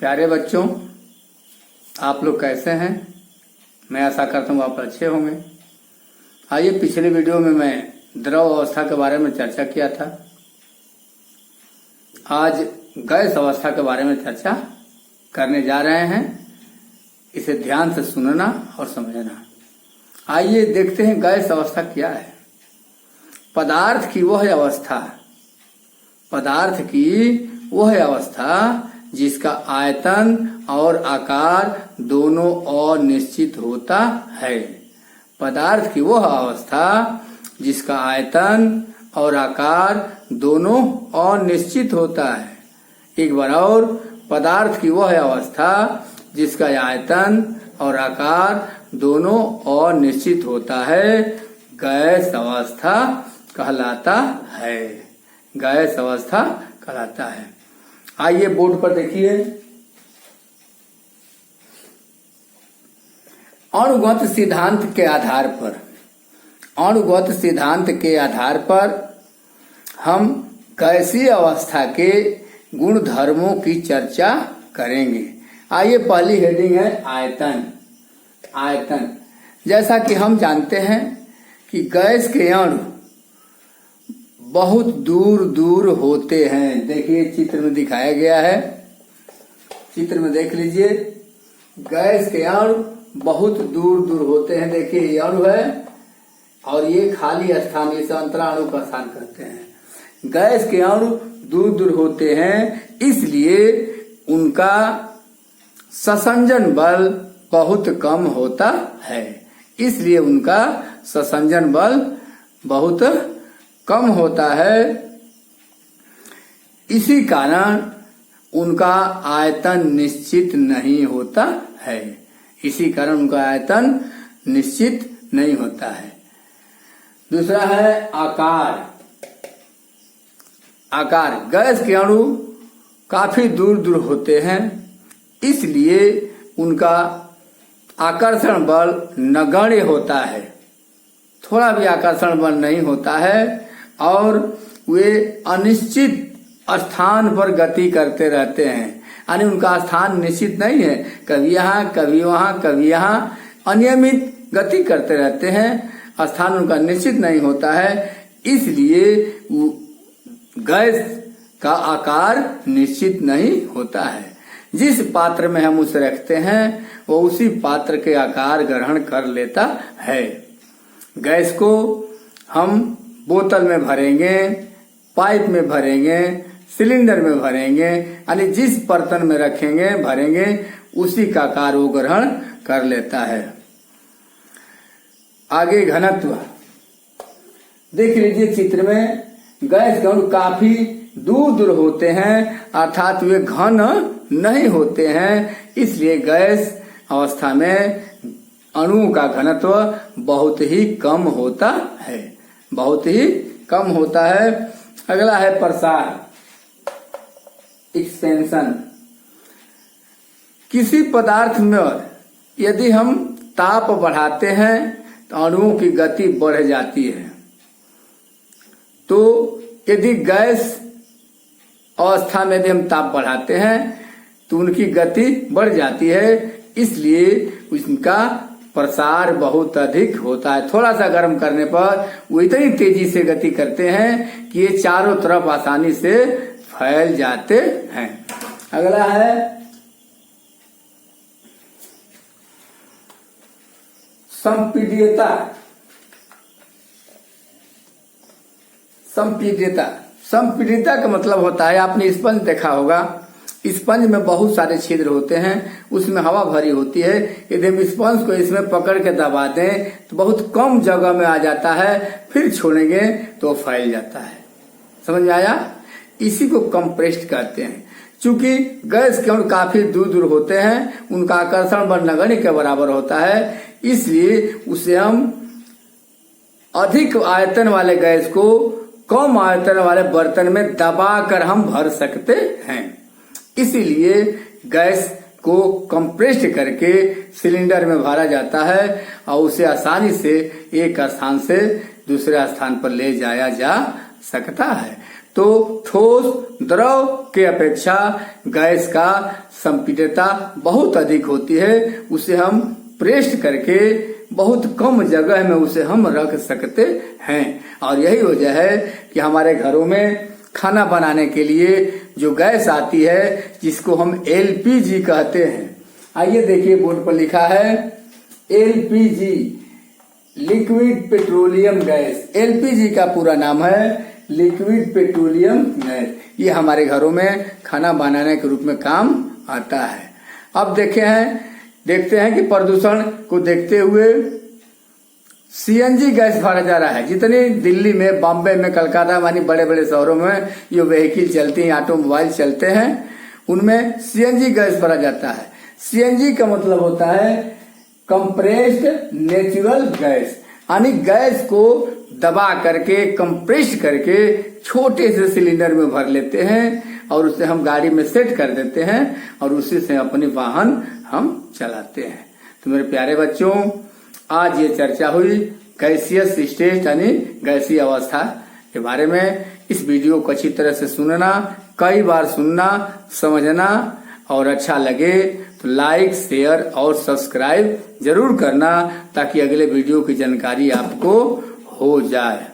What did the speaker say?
प्यारे बच्चों, आप लोग कैसे हैं? मैं आशा करता हूँ आप अच्छे होंगे। आइए, पिछले वीडियो में मैं द्रव अवस्था के बारे में चर्चा किया था। आज गैस अवस्था के बारे में चर्चा करने जा रहे हैं। इसे ध्यान से सुनना और समझना। आइए देखते हैं गैस अवस्था क्या है। पदार्थ की वह अवस्था जिसका आयतन और आकार दोनों अनिश्चित होता है। पदार्थ की वह अवस्था जिसका आयतन और आकार दोनों अनिश्चित होता है। एक बार और, पदार्थ की वह अवस्था जिसका आयतन और आकार दोनों अनिश्चित होता है गैस अवस्था कहलाता है। गैस अवस्था कहलाता है। आइए बोर्ड पर देखिए। अणुगत सिद्धांत के आधार पर हम गैसीय अवस्था के गुण धर्मों की चर्चा करेंगे। आइए, पहली हेडिंग है आयतन। आयतन, जैसा कि हम जानते हैं कि गैस के अणु बहुत दूर दूर होते हैं। देखिए, चित्र में दिखाया गया है। चित्र में देख लीजिए, गैस के अणु बहुत दूर दूर होते हैं। देखिए, ये अणु है और ये खाली स्थान, इसे अंतराणु का स्थान कहते हैं। गैस के अणु दूर दूर होते हैं, इसलिए उनका संसंजन बल बहुत कम होता है। इसलिए उनका संसंजन बल बहुत कम होता है। इसी कारण उनका आयतन निश्चित नहीं होता है। इसी कारण उनका आयतन निश्चित नहीं होता है। दूसरा है आकार। आकार, गैस के अणु काफी दूर दूर होते हैं, इसलिए उनका आकर्षण बल नगण्य होता है। थोड़ा भी आकर्षण बल नहीं होता है और वे अनिश्चित स्थान पर गति करते रहते हैं। यानी उनका स्थान निश्चित नहीं है, कभी यहाँ कभी वहां कभी यहाँ, अनियमित गति करते रहते हैं। स्थान उनका निश्चित नहीं होता है, इसलिए गैस का आकार निश्चित नहीं होता है। जिस पात्र में हम उसे रखते हैं वो उसी पात्र के आकार ग्रहण कर लेता है। गैस को हम बोतल में भरेंगे, पाइप में भरेंगे, सिलेंडर में भरेंगे, यानी जिस बर्तन में रखेंगे भरेंगे उसी का आकार वो ग्रहण कर लेता है। आगे घनत्व देख लीजिए चित्र में। गैस के अणु काफी दूर दूर होते हैं, अर्थात वे घन नहीं होते हैं, इसलिए गैस अवस्था में अणुओं का घनत्व बहुत ही कम होता है। बहुत ही कम होता है। अगला है प्रसार, एक्सपेंशन। किसी पदार्थ में यदि हम ताप बढ़ाते हैं तो अणुओं की गति बढ़ जाती है। तो यदि गैस अवस्था में यदि हम ताप बढ़ाते हैं तो उनकी गति बढ़ जाती है, इसलिए उनका प्रसार बहुत अधिक होता है। थोड़ा सा गर्म करने पर वो इतनी तेजी से गति करते हैं कि ये चारों तरफ आसानी से फैल जाते हैं। अगला है संपीड्यता। संपीड्यता का मतलब होता है, आपने स्पंज देखा होगा। स्पंज में बहुत सारे छिद्र होते हैं, उसमें हवा भरी होती है। यदि हम स्पंज को इसमें पकड़ के दबा दें तो बहुत कम जगह में आ जाता है, फिर छोड़ेंगे तो फैल जाता है। समझ में आया? इसी को कंप्रेस्ड कहते हैं। चूंकि गैस के अणु काफी दूर दूर होते हैं, उनका आकर्षण बल नगण्य के बराबर होता है, इसलिए उसे हम अधिक आयतन वाले गैस को कम आयतन वाले बर्तन में दबाकर हम भर सकते हैं। इसीलिए गैस को कंप्रेस्ड करके सिलेंडर में भरा जाता है और उसे आसानी से एक स्थान से दूसरे स्थान पर ले जाया जा सकता है। तो ठोस द्रव के अपेक्षा गैस का संपीड्यता बहुत अधिक होती है। उसे हम प्रेस करके बहुत कम जगह में उसे हम रख सकते हैं। और यही वजह है कि हमारे घरों में खाना बनाने के लिए जो गैस आती है, जिसको हम एलपीजी कहते हैं। आइए देखिए, बोर्ड पर लिखा है LPG, liquid petroleum gas. LPG का पूरा नाम है लिक्विड पेट्रोलियम गैस। ये हमारे घरों में खाना बनाने के रूप में काम आता है। अब देखते हैं कि प्रदूषण को देखते हुए सीएनजी गैस भरा जा रहा है। जितनी दिल्ली में, बॉम्बे में, कलकत्ता मानी बड़े बड़े शहरों में ये व्हीकल चलती हैं, ऑटोमोबाइल चलते हैं, उनमें सीएनजी गैस भरा जाता है। सीएनजी का मतलब होता है कंप्रेस्ड नेचुरल गैस, यानी गैस को दबा करके, कंप्रेस करके छोटे से सिलेंडर में भर लेते हैं और उसे हम गाड़ी में सेट कर देते हैं और उसी से अपनी वाहन हम चलाते हैं। तो मेरे प्यारे बच्चों, आज ये चर्चा हुई गैसियस स्टेट यानी गैसीय अवस्था के बारे में। इस वीडियो को अच्छी तरह से सुनना, कई बार सुनना, समझना, और अच्छा लगे तो लाइक, शेयर और सब्सक्राइब जरूर करना, ताकि अगले वीडियो की जानकारी आपको हो जाए।